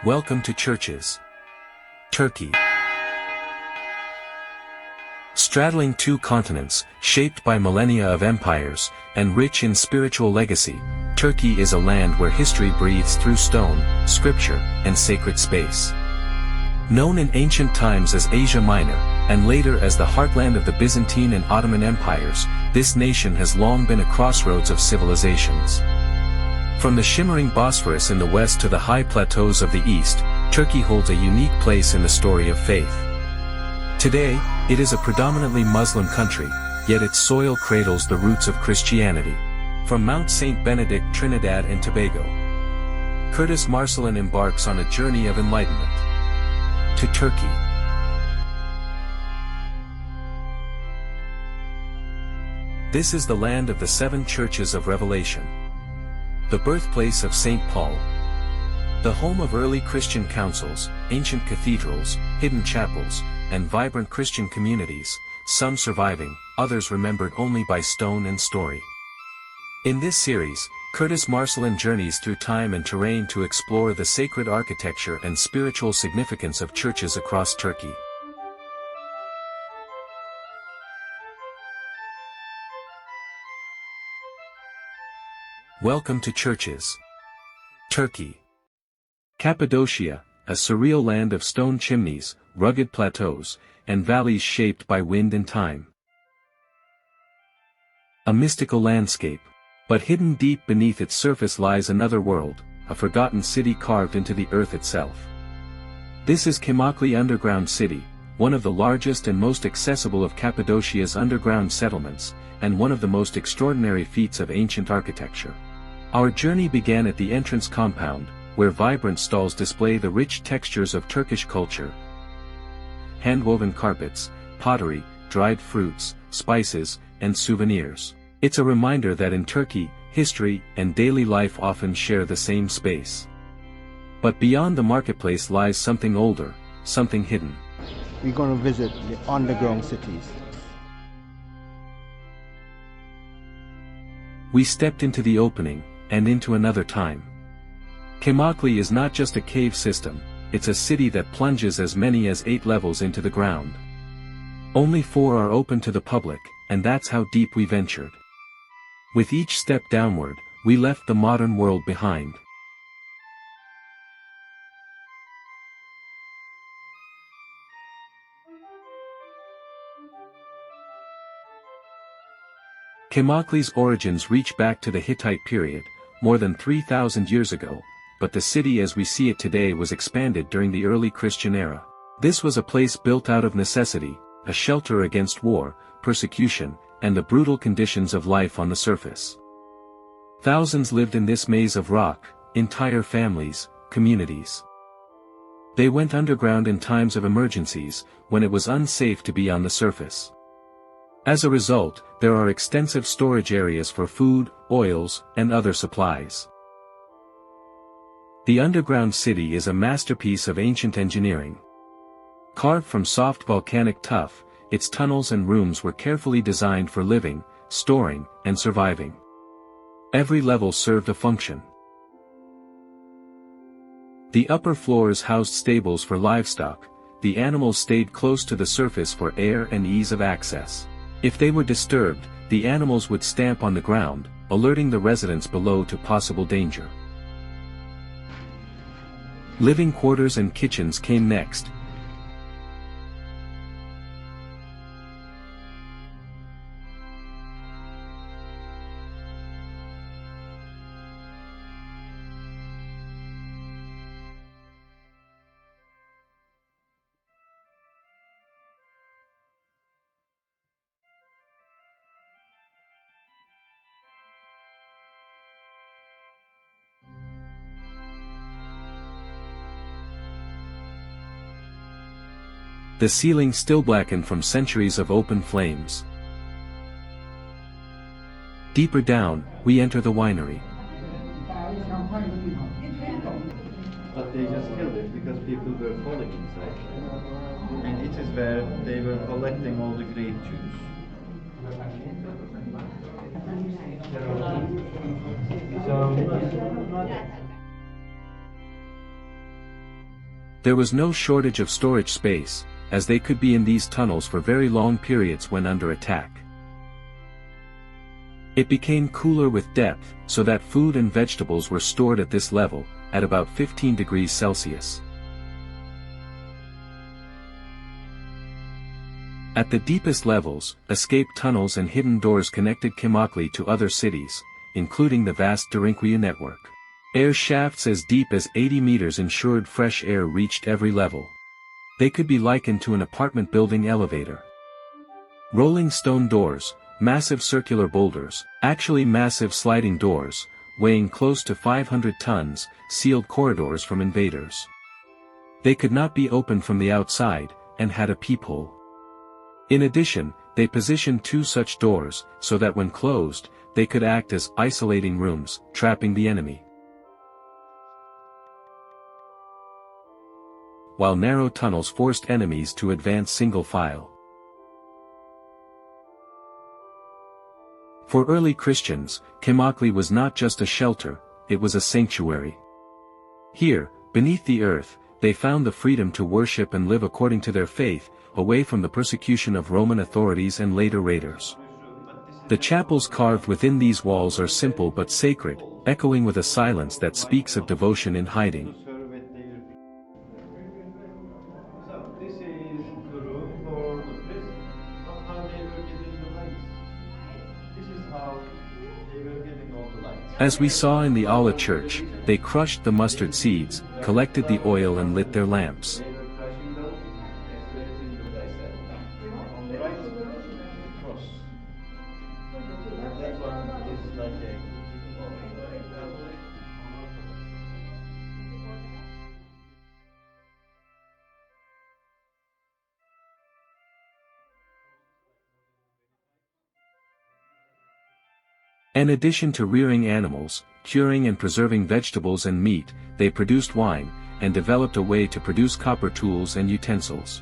Welcome to Churches. Turkey. Straddling two continents, shaped by millennia of empires, and rich in spiritual legacy, Turkey is a land where history breathes through stone, scripture, and sacred space. Known in ancient times as Asia Minor, and later as the heartland of the Byzantine and Ottoman empires, this nation has long been a crossroads of civilizations. From the shimmering Bosphorus in the west to the high plateaus of the east, Turkey holds a unique place in the story of faith. Today, it is a predominantly Muslim country, yet its soil cradles the roots of Christianity. From Mount St. Benedict, Trinidad and Tobago, Curtis Marcellin embarks on a journey of enlightenment. To Turkey. This is the land of the seven churches of Revelation. The birthplace of St. Paul. The home of early Christian councils, ancient cathedrals, hidden chapels, and vibrant Christian communities, some surviving, others remembered only by stone and story. In this series, Curtis Marcellin journeys through time and terrain to explore the sacred architecture and spiritual significance of churches across Turkey. Welcome to Churches. Turkey. Cappadocia, a surreal land of stone chimneys, rugged plateaus, and valleys shaped by wind and time. A mystical landscape. But hidden deep beneath its surface lies another world, a forgotten city carved into the earth itself. This is Kaymakli Underground City, one of the largest and most accessible of Cappadocia's underground settlements, and one of the most extraordinary feats of ancient architecture. Our journey began at the entrance compound, where vibrant stalls display the rich textures of Turkish culture. Hand-woven carpets, pottery, dried fruits, spices, and souvenirs. It's a reminder that in Turkey, history and daily life often share the same space. But beyond the marketplace lies something older, something hidden. We're going to visit the underground cities. We stepped into the opening, and into another time. Kaymakli is not just a cave system, it's a city that plunges as many as 8 levels into the ground. Only 4 are open to the public, and that's how deep we ventured. With each step downward, we left the modern world behind. Kaymakli's origins reach back to the Hittite period, more than 3,000 years ago, but the city as we see it today was expanded during the early Christian era. This was a place built out of necessity, a shelter against war, persecution, and the brutal conditions of life on the surface. Thousands lived in this maze of rock, entire families, communities. They went underground in times of emergencies, when it was unsafe to be on the surface. As a result, there are extensive storage areas for food, oils, and other supplies. The underground city is a masterpiece of ancient engineering. Carved from soft volcanic tuff, its tunnels and rooms were carefully designed for living, storing, and surviving. Every level served a function. The upper floors housed stables for livestock, the animals stayed close to the surface for air and ease of access. If they were disturbed, the animals would stamp on the ground, alerting the residents below to possible danger. Living quarters and kitchens came next. The ceiling still blackened from centuries of open flames. Deeper down, we enter the winery. But they just killed it because people were falling inside. And it is where they were collecting all the grape juice. So There was no shortage of storage space, as they could be in these tunnels for very long periods when under attack. It became cooler with depth, so that food and vegetables were stored at this level, at about 15 degrees Celsius. At the deepest levels, escape tunnels and hidden doors connected Kaymakli to other cities, including the vast Derinkuyu network. Air shafts as deep as 80 meters ensured fresh air reached every level. They could be likened to an apartment building elevator. Rolling stone doors, massive circular boulders, actually massive sliding doors, weighing close to 500 tons, sealed corridors from invaders. They could not be opened from the outside, and had a peephole. In addition, they positioned 2 such doors, so that when closed, they could act as isolating rooms, trapping the enemy. While narrow tunnels forced enemies to advance single file. For early Christians, Kaymakli was not just a shelter, it was a sanctuary. Here, beneath the earth, they found the freedom to worship and live according to their faith, away from the persecution of Roman authorities and later raiders. The chapels carved within these walls are simple but sacred, echoing with a silence that speaks of devotion in hiding. This is the room for the prison, not how they were getting the lights. This is how they were getting all the lights. As we saw in the Allah church, they crushed the mustard seeds, collected the oil and lit their lamps. They were crushing those, as well as in the dissect. On the right, cross. That one is like a... In addition to rearing animals, curing and preserving vegetables and meat, they produced wine, and developed a way to produce copper tools and utensils.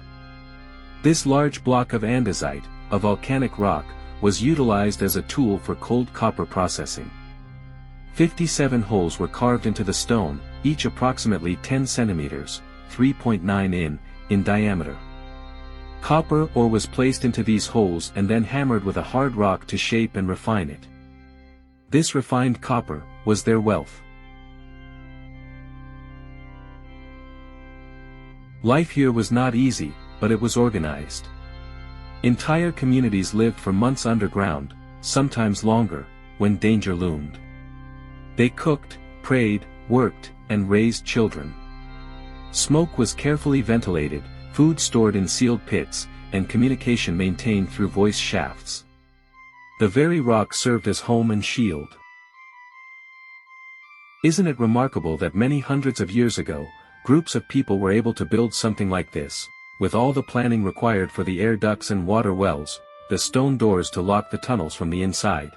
This large block of andesite, a volcanic rock, was utilized as a tool for cold copper processing. 57 holes were carved into the stone, each approximately 10 centimeters, 3.9 in diameter. Copper ore was placed into these holes and then hammered with a hard rock to shape and refine it. This refined copper was their wealth. Life here was not easy, but it was organized. Entire communities lived for months underground, sometimes longer, when danger loomed. They cooked, prayed, worked, and raised children. Smoke was carefully ventilated, food stored in sealed pits, and communication maintained through voice shafts. The very rock served as home and shield. Isn't it remarkable that many hundreds of years ago, groups of people were able to build something like this, with all the planning required for the air ducts and water wells, the stone doors to lock the tunnels from the inside,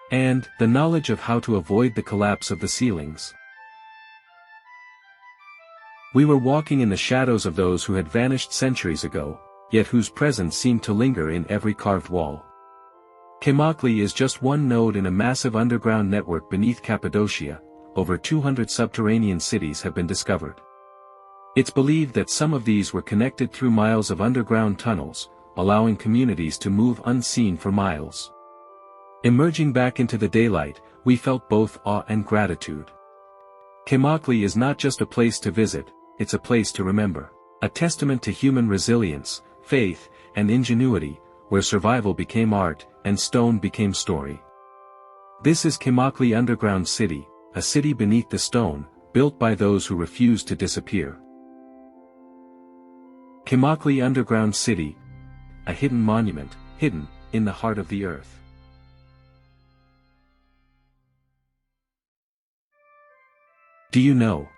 and the knowledge of how to avoid the collapse of the ceilings. We were walking in the shadows of those who had vanished centuries ago, yet whose presence seemed to linger in every carved wall. Kaymakli is just one node in a massive underground network beneath Cappadocia. Over 200 subterranean cities have been discovered. It's believed that some of these were connected through miles of underground tunnels, allowing communities to move unseen for miles. Emerging back into the daylight, we felt both awe and gratitude. Kaymakli is not just a place to visit, it's a place to remember. A testament to human resilience, faith, and ingenuity, where survival became art, and stone became story. This is Kaymakli Underground City, a city beneath the stone, built by those who refuse to disappear. Kaymakli Underground City, a hidden monument, hidden in the heart of the earth. Do you know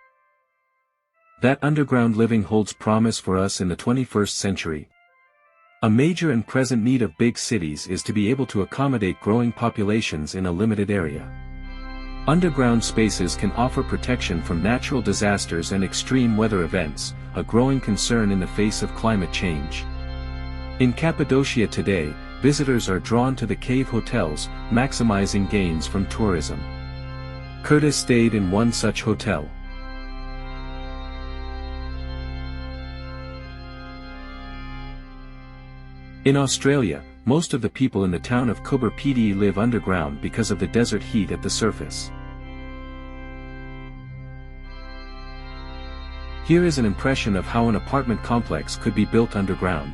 that underground living holds promise for us in the 21st century? A major and present need of big cities is to be able to accommodate growing populations in a limited area. Underground spaces can offer protection from natural disasters and extreme weather events, a growing concern in the face of climate change. In Cappadocia today, visitors are drawn to the cave hotels, maximizing gains from tourism. Curtis stayed in one such hotel. In Australia, most of the people in the town of Coober Pedy live underground because of the desert heat at the surface. Here is an impression of how an apartment complex could be built underground.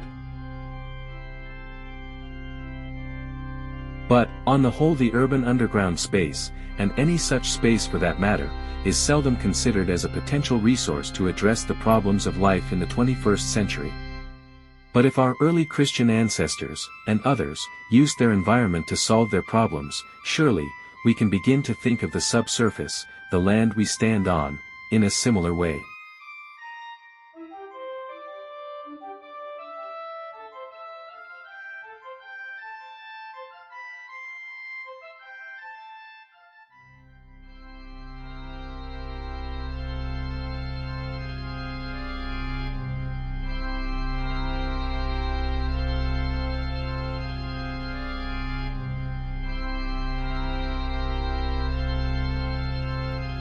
But, on the whole, the urban underground space, and any such space for that matter, is seldom considered as a potential resource to address the problems of life in the 21st century. But if our early Christian ancestors, and others, used their environment to solve their problems, surely, we can begin to think of the subsurface, the land we stand on, in a similar way.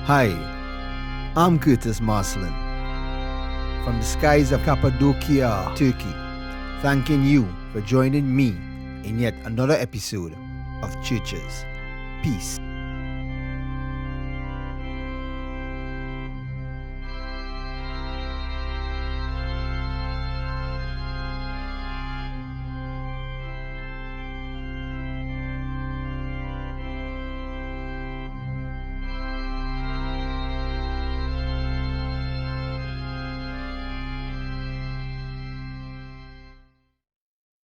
Hi, I'm Curtis Marcellin from the skies of Cappadocia, Turkey, thanking you for joining me in yet another episode of Churches. Peace.